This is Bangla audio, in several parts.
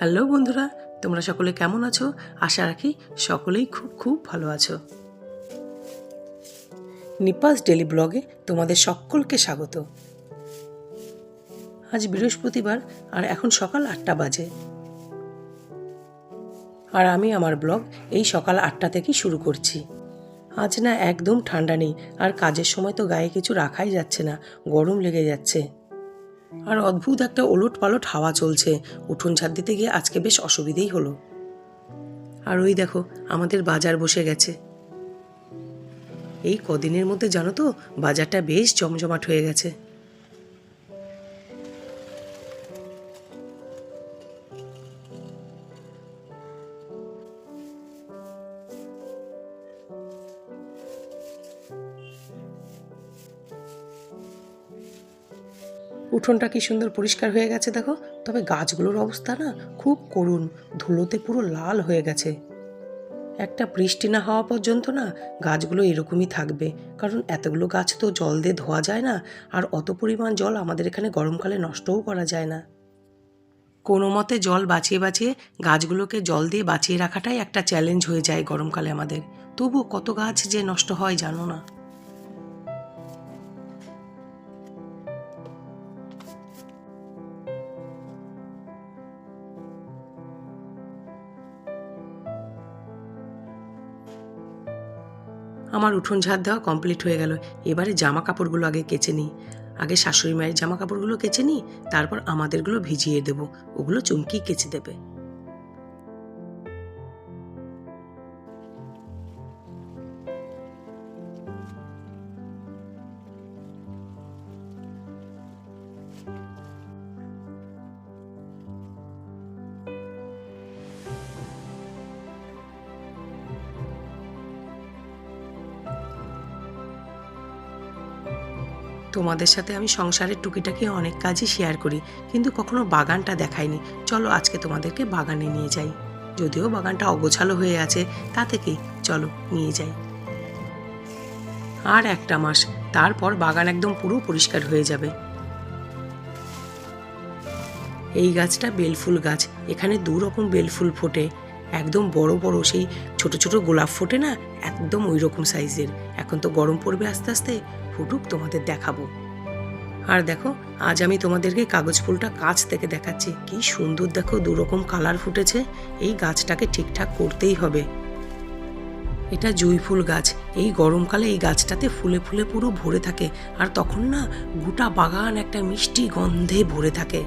হ্যালো বন্ধুরা, তোমরা সকলে কেমন আছো? আশা রাখি সকলেই খুব খুব ভালো আছো। নিপাস ডেলি ব্লগে তোমাদের সকলকে স্বাগত। আজ বৃহস্পতিবার আর এখন সকাল 8টা বাজে। আর আমি আমার ব্লগ এই সকাল 8টা থেকেই শুরু করছি। আজ না একদম ঠান্ডা নেই, আর কাজের সময় তো গায়ে কিছু রাখাই যাচ্ছে না, গরম লেগে যাচ্ছে। আর অদ্ভুত একটা ওলট পালট হাওয়া চলছে, উঠোন ঝাড় দিতে গিয়ে আজকে বেশ অসুবিধেই হলো। আর ওই দেখো আমাদের বাজার বসে গেছে। এই কদিনের মধ্যে জানো তো বাজারটা বেশ জমজমাট হয়ে গেছে। উঠোনটা কি সুন্দর পরিষ্কার হয়ে গেছে দেখো, তবে গাছগুলোর অবস্থা না খুব করুণ, ধুলোতে পুরো লাল হয়ে গেছে। একটা বৃষ্টি না হওয়া পর্যন্ত না গাছগুলো এরকমই থাকবে, কারণ এতগুলো গাছ তো জল দিয়ে ধোয়া যায় না, আর অত পরিমাণ জল আমাদের এখানে গরমকালে নষ্টও করা যায় না। কোনো মতে জল বাঁচিয়ে বাঁচিয়ে গাছগুলোকে জল দিয়ে বাঁচিয়ে রাখাটাই একটা চ্যালেঞ্জ হয়ে যায় গরমকালে আমাদের। তবুও কত গাছ যে নষ্ট হয় জানো না। আমার উঠোন ঝাড় দেওয়া কমপ্লিট হয়ে গেল। এবারে জামা কাপড়গুলো আগে কেচে নিই। আগে শাশুড়ি মায়ের জামা কাপড়গুলো কেচে নিই, তারপর আমাদেরগুলো ভিজিয়ে দেবো, ওগুলো চুমকি কেচে দেবে। তোমাদের সাথে আমি সংসারের টুকিটাকি অনেক কাজই শেয়ার করি, কিন্তু কখনো বাগানটা দেখাইনি। চলো আজকে তোমাদেরকে বাগানে নিয়ে যাই। যদিও বাগানটা অগোছালো হয়ে আছে, তা থেকেই চলো নিয়ে যাই। আর একটা মাস, তারপর বাগান একদম পুরো পরিষ্কার হয়ে যাবে। এই গাছটা বেলফুল গাছ। এখানে 2 রকম বেলফুল ফোটে, একদম বড় বড়, সেই ছোট ছোট গোলাপ ফোটে না, একদম ওই রকম সাইজের। এখন তো গরম পড়বে আস্তে আস্তে, ফুটুক তোমাদের দেখাবো। আর দেখো আজ আমি তোমাদেরকে কাগজ ফুলটা কাছ থেকে দেখাচ্ছি। কি সুন্দর দেখো, 2 রকম কালার ফুটেছে। এই গাছটাকে ঠিকঠাক করতেই হবে। এটা জুঁই ফুল গাছ। এই গরমকালে এই গাছটাতে ফুলে ফুলে পুরো ভরে থাকে, আর তখন না গোটা বাগান একটা মিষ্টি গন্ধে ভরে থাকে।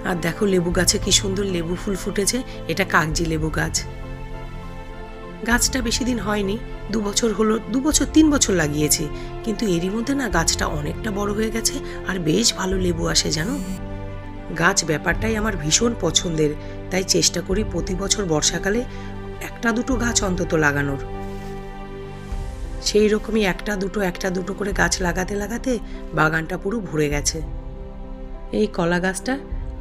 আর দেখো লেবু গাছে কি সুন্দর লেবু ফুল ফুটেছে। এটা কাগজি লেবু গাছ। গাছটা বেশি দিন হয়নি, 2 বছর হলো, 2 বছর 3 বছর লাগিয়েছি, কিন্তু এরই মধ্যে না গাছটা অনেকটা বড় হয়ে গেছে, আর বেশ ভালো লেবু আসে জানো। গাছ ব্যাপারটাই আমার ভীষণ পছন্দের, তাই চেষ্টা করি প্রতি বছর বর্ষাকালে 1-2 গাছ অন্তত লাগানোর। সেই রকমই 1-2 করে গাছ লাগাতে লাগাতে বাগানটা পুরো ভরে গেছে। এই কলা গাছটা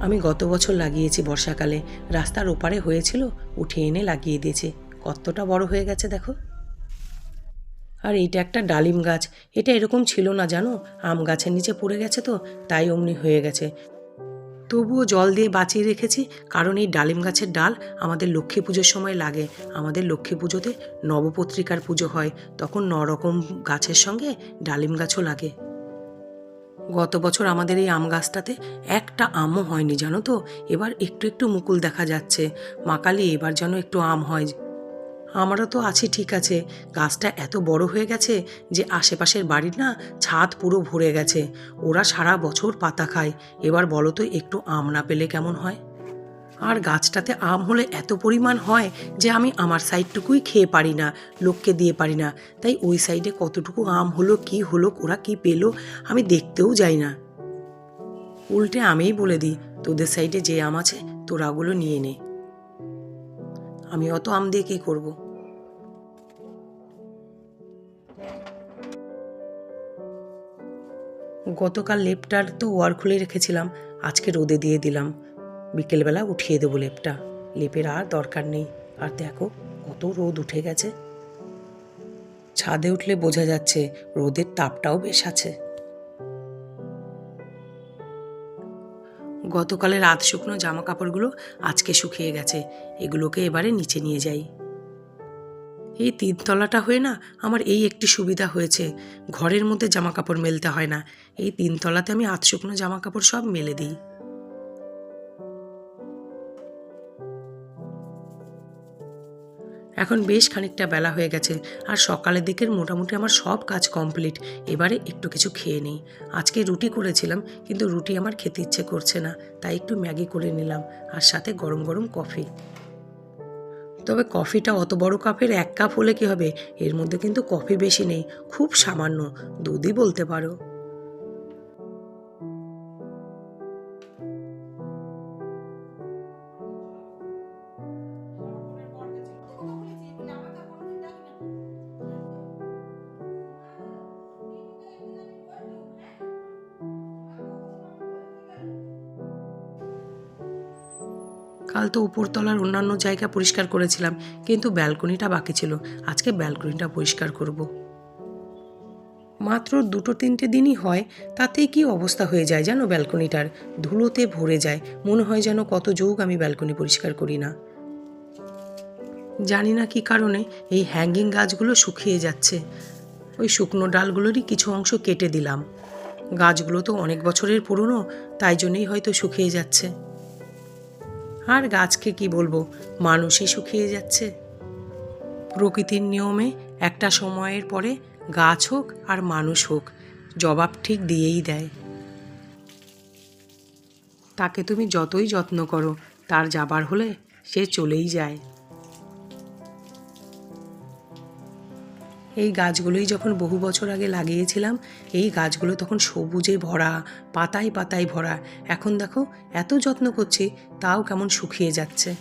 আমি গত বছর লাগিয়েছি বর্ষাকালে, রাস্তার ওপারে হয়েছিল, উঠে এনে লাগিয়ে দিয়েছি। কতটা বড় হয়ে গেছে দেখো। আর এইটা একটা ডালিম গাছ। এটা এরকম ছিল না জানো, আম গাছের নিচে পড়ে গেছে তো, তাই অমনি হয়ে গেছে। তবুও জল দিয়ে বাঁচিয়ে রেখেছি, কারণ এই ডালিম গাছের ডাল আমাদের লক্ষ্মী পুজোর সময় লাগে। আমাদের লক্ষ্মী পুজোতে নবপত্রিকার পুজো হয়, তখন 9 রকম গাছের সঙ্গে ডালিম গাছও লাগে। গত বছর আমাদের এই আম গাছটাতে একটা আমও হয়নি জানো তো। এবার একটু একটু মুকুল দেখা যাচ্ছে। মা কালী, এবার যেন একটু আম হয়। আমরা তো আছি ঠিক আছে, গাছটা এত বড় হয়ে গেছে যে আশেপাশের বাড়ির না ছাদ পুরো ভরে গেছে। ওরা সারা বছর পাতা খায়। এবার বলো তো একটু আম না পেলে কেমন হয়। আর গাছটাতে আম হলে এত পরিমাণ হয় যে আমি আমার সাইডটুকুই খেয়ে পারি না, লোককে দিয়ে পারি না। তাই ওই সাইডে কতটুকু আম হলো, কি হলো, ওরা কি পেলো, আমি দেখতেও যাই না। উল্টে আমিই বলে দিই, তোদের সাইডে যে আম আছে তোরা ওগুলো নিয়ে নে। আমি অত আম দিয়ে কী করবো। গতকাল লেপটার তো ওয়ার খুলে রেখেছিলাম, আজকে রোদে দিয়ে দিলাম। বিকেলবেলা উঠিয়ে দেবো লেপটা, লেপের আর দরকার নেই। আর দেখো কত রোদ উঠে গেছে। ছাদে উঠলে বোঝা যাচ্ছে রোদের তাপটাও বেশ আছে। গতকালের আধ শুকনো জামা কাপড়গুলো আজকে শুকিয়ে গেছে, এগুলোকে এবারে নিচে নিয়ে যাই। এই তিনতলাটা হয়ে না আমার এই একটি সুবিধা হয়েছে, ঘরের মধ্যে জামা কাপড় মেলতে হয় না। এই তিনতলাতে আমি আধ শুকনো জামা কাপড় সব মেলে দিই। এখন বেশ খানিকটা বেলা হয়ে গেছে, আর সকালের দিকের মোটামুটি আমার সব কাজ কমপ্লিট। এবারে একটু কিছু খেয়ে নিই। আজকে রুটি করেছিলাম, কিন্তু রুটি আমার খেতে ইচ্ছে করছে না, তাই একটু ম্যাগি করে নিলাম, আর সাথে গরম গরম কফি। তবে কফিটা অত বড় কাপের 1 কাপ হলে কি হবে, এর মধ্যে কিন্তু কফি বেশি নেই, খুব সামান্য, দুধই বলতে পারো। কাল তো উপরতলার অন্যান্য জায়গা পরিষ্কার করেছিলাম, কিন্তু ব্যালকনিটা বাকি ছিল। আজকে ব্যালকনিটা পরিষ্কার করব। মাত্র 2-3টে দিনই হয়, তাতেই কি অবস্থা হয়ে যায় জানো ব্যালকনিটার, ধুলোতে ভরে যায়। মনে হয় যেন কত যুগ আমি ব্যালকনি পরিষ্কার করি না। জানি না কি কারণে এই হ্যাঙ্গিং গাছগুলো শুকিয়ে যাচ্ছে। ওই শুকনো ডালগুলোরই কিছু অংশ কেটে দিলাম। গাছগুলো তো অনেক বছরের পুরনো, তাই জন্যই হয়তো শুকিয়ে যাচ্ছে। আর গাছকে কি বলবো, মানুষই শুকিয়ে যাচ্ছে। প্রকৃতির নিয়মে একটা সময়ের পরে গাছ হোক আর মানুষ হোক, জবাব ঠিক দিয়েই দেয়। তাকে তুমি যতই যত্ন করো, তার যাবার হলে সে চলেই যায়। এই গাছগুলোই যখন বহু বছর আগে লাগিয়েছিলাম, এই গাছগুলো তখন সবুজে ভরা, পাতায় পাতায় ভরা। এখন দেখো এত যত্ন করছি, তাও কেমন শুকিয়ে যাচ্ছে।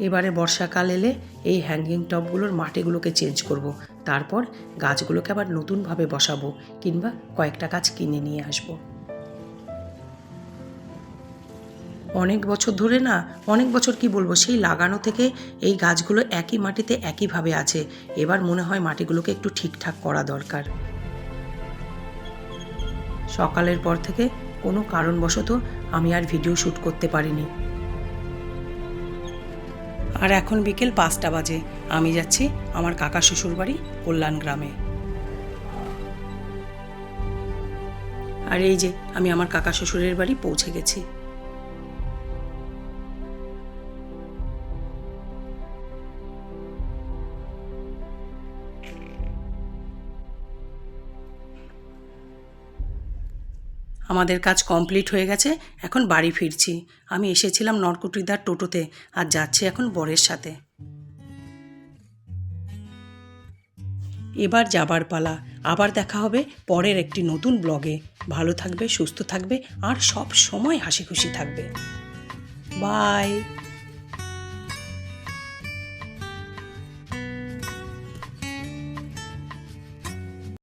এবারে বর্ষাকাল এলে এই হ্যাঙ্গিং টবগুলোর মাটিগুলোকে চেঞ্জ করব। তারপর গাছগুলোকে আবার নতুনভাবে বসাবো, কিংবা কয়েকটা গাছ কিনে নিয়ে আসবো। অনেক বছর ধরে না, অনেক বছর কি বলবো, সেই লাগানো থেকে এই গাছগুলো একই মাটিতে একইভাবে আছে। এবার মনে হয় মাটিগুলোকে একটু ঠিকঠাক করা দরকার। সকালের পর থেকে কোনো কারণবশত আমি আর ভিডিও শ্যুট করতে পারিনি। আর এখন বিকেল 5টা বাজে, আমি যাচ্ছি আমার কাকা শ্বশুর বাড়ি কল্যাণ গ্রামে। আর এই যে আমি আমার কাকা শ্বশুরের বাড়ি পৌঁছে গেছি। আমাদের কাজ কমপ্লিট হয়ে গেছে, এখন বাড়ি ফিরছি। আমি এসেছিলাম নরকুটিদার টোটোতে, আর যাচ্ছি এখন বরের সাথে। এবার যাবার পালা। আবার দেখা হবে পরের একটি নতুন ব্লগে। ভালো থাকবে, সুস্থ থাকবে, আর সব সময় হাসি খুশি থাকবে। বাই।